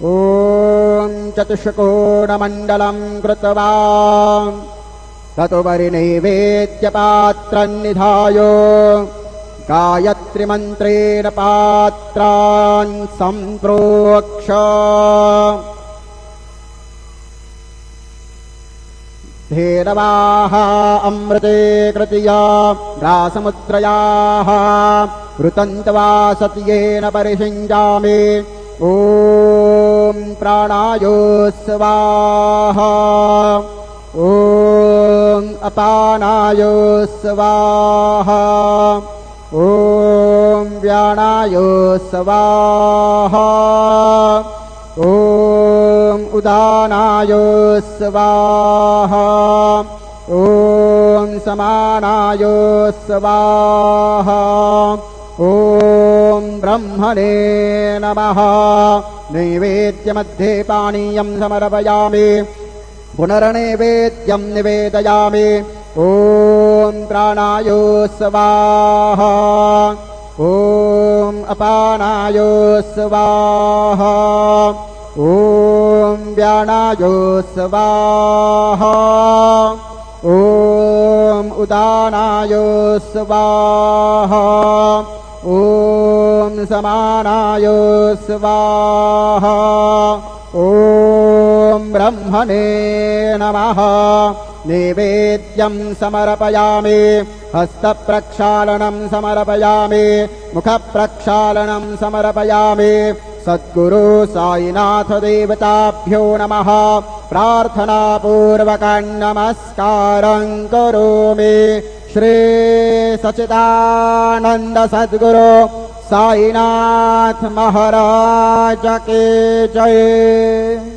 ॐ चतुष्कोणमण्डलं कृत्वा ततोपरि नैवेद्यपात्रं निधाय गायत्रीमन्त्रेण पात्रान् सम्प्रोक्ष धेनवाः अमृते कृत्या रासमुद्रयाः ऋतन्त्वा सत्येन परिषिञ्जामि ॐ प्राणाय स्वाहा ॐ अपानाय स्वाहा ॐ व्यानाय स्वाहा ॐ उदानाय स्वाहा ॐ समानाय स्वाहा ॐ ब्रह्मणे नमः। नैवेद्यमध्ये पानीयं समर्पयामि पुनर्नैवेद्यं निवेदयामि ॐ प्राणाय स्वाहा ॐ अपानाय स्वाहा ॐ व्यानाय स्वाहा ॐ उदानाय स्वाहा ॐ समानाय स्वाहा ॐ ब्रह्मणे नमः। नैवेद्यं समर्पयामि हस्तप्रक्षालनं समर्पयामि मुखप्रक्षालनं समर्पयामि सद्गुरु साईनाथ देवताभ्यो नमः। प्रार्थनापूर्वकं नमस्कारं करोमि। श्री सच्चिदानंद सद्गुरु साईनाथ महाराज की जय।